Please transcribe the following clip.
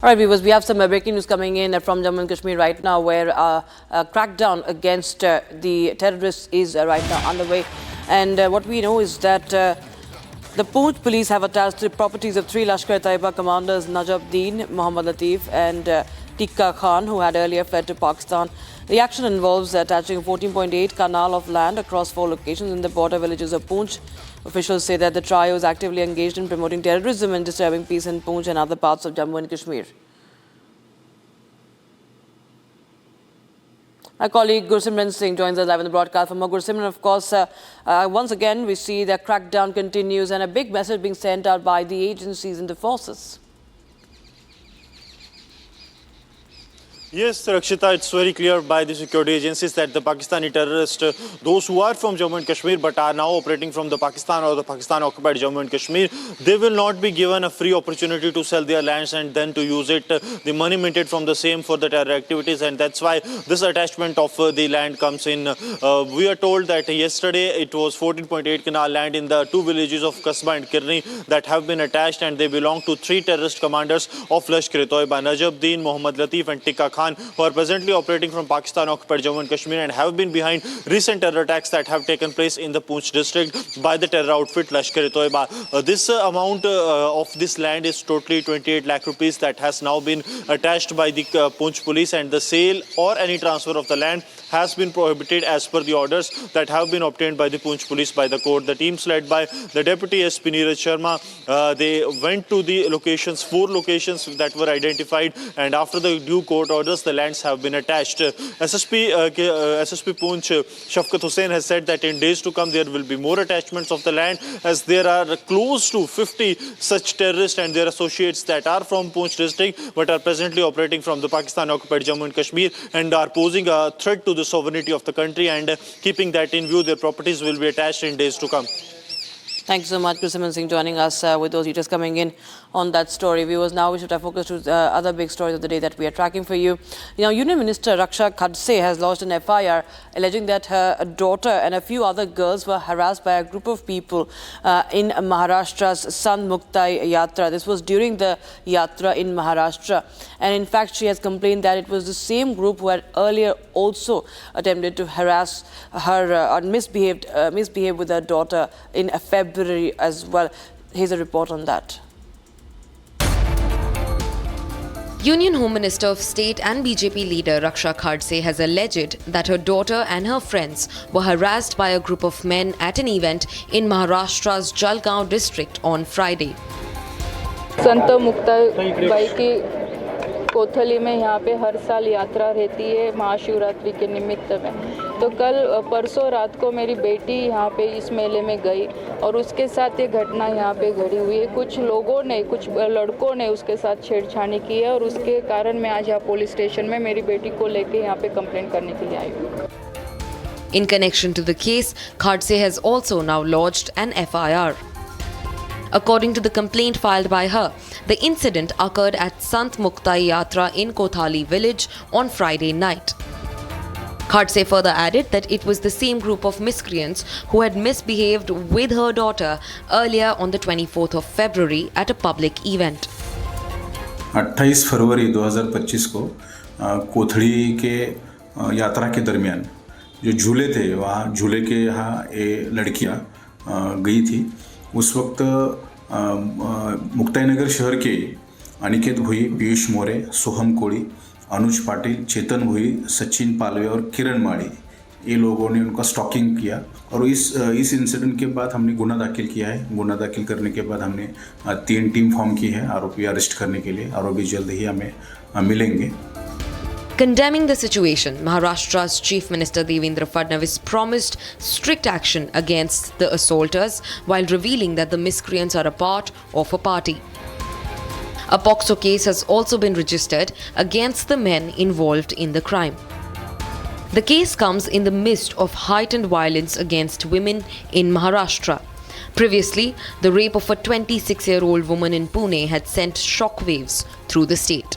All right, viewers, we have some breaking news coming in from Jammu and Kashmir right now, where a crackdown against the terrorists is right now underway. And what we know is that the Poonch police have attached the properties of three Lashkar-e-Taiba commanders, Najamuddin, Mohammad Latif and Tikka Khan, who had earlier fled to Pakistan. The action involves attaching a 14.8 canal of land across 4 locations in the border villages of Poonch. Officials say that the trio is actively engaged in promoting terrorism and disturbing peace in Poonch and other parts of Jammu and Kashmir. My colleague Gursimran Singh joins us live in the broadcast. From Gursimran, of course, once again we see the crackdown continues and a big message being sent out by the agencies and the forces. Yes, Rakshita, it's very clear by the security agencies that the Pakistani terrorists, those who are from Jammu and Kashmir but are now operating from the Pakistan or the Pakistan-occupied Jammu and Kashmir, they will not be given a free opportunity to sell their lands and then to use it, the money minted from the same for the terror activities, and that's why this attachment of the land comes in. We are told that yesterday it was 14.8 canal land in the 2 villages of Kasba and Kirni that have been attached, and they belong to 3 terrorist commanders of Lashkar-e-Taiba, Najamuddin, Mohammad Latif and Tikka Khan, who are presently operating from Pakistan-occupied Jammu and Kashmir and have been behind recent terror attacks that have taken place in the Poonch district by the terror outfit Lashkar-e-Taiba. This amount of this land is totally 28 lakh rupees that has now been attached by the Poonch police, and the sale or any transfer of the land has been prohibited as per the orders that have been obtained by the Poonch police by the court. The teams led by the Deputy SP Neeraj Sharma, they went to the locations, 4 locations that were identified, and after the due court orders, the lands have been attached. SSP Poonch Shafkat Hussain has said that in days to come there will be more attachments of the land, as there are close to 50 such terrorists and their associates that are from Poonch district but are presently operating from the Pakistan-occupied Jammu and Kashmir and are posing a threat to the sovereignty of the country, and keeping that in view, their properties will be attached in days to come. Thank you so much, Gursimran Singh, joining us with those details coming in on that story. Viewers, now we should have focus to other big stories of the day that we are tracking for you. Union Minister Raksha Khadse has lodged an FIR alleging that her daughter and a few other girls were harassed by a group of people in Maharashtra's Sant Muktai Yatra. This was during the Yatra in Maharashtra. And in fact, she has complained that it was the same group who had earlier also attempted to harass her or misbehave with her daughter in February as well. Here's a report on that. Union Home Minister of State and BJP leader Raksha Khadse has alleged that her daughter and her friends were harassed by a group of men at an event in Maharashtra's Jalgaon district on Friday. संत मुक्ताबाई की कोथली में यहाँ पे हर साल यात्रा रहती है महाशिवरात्रि के निमित्त में। तो कल परसों रात को मेरी बेटी यहाँ पे इस मेले में गई और उसके साथ ये घटना यहाँ पे घड़ी हुई है। कुछ लोगों ने, कुछ लड़कों ने उसके साथ छेड़छाड़ी की है और उसके कारण मैं आज यहाँ पुलिस स्टेशन में मेरी बेटी को लेके यहाँ पे कंप्लेंट करने के लिए आई हूँ। In connection to the case, Khadse has also now lodged an FIR. According to the complaint filed by her, the incident occurred at Sant Muktai Yatra in Kothali village on Friday night. Khadse further added that it was the same group of miscreants who had misbehaved with her daughter earlier on the 24th of February at a public event. 28 फरवरी 2025 को कोथड़ी के यात्रा के दरमियान जो झूले थे, वहाँ झूले के यहाँ ये लड़कियाँ गई थी। उस वक्त मुक्ताईनगर शहर के अनिकेत भोई, पीयूष मोरे, सोहम कोड़ी, अनुज पाटिल, चेतन भोई, सचिन पालवे और किरण माड़ी, ये लोगों ने उनका स्टॉकिंग किया और इस इंसिडेंट के बाद हमने गुना दाखिल किया है। गुना दाखिल करने के बाद हमने 3 टीम फॉर्म की है आरोपी अरेस्ट करने के लिए। आरोपी जल्द ही हमें मिलेंगे। Condemning the situation, Maharashtra's Chief Minister Devendra Fadnavis promised strict action against the assaulters while revealing that the miscreants are a part of a party. A POCSO case has also been registered against the men involved in the crime. The case comes in the midst of heightened violence against women in Maharashtra. Previously, the rape of a 26-year-old woman in Pune had sent shockwaves through the state.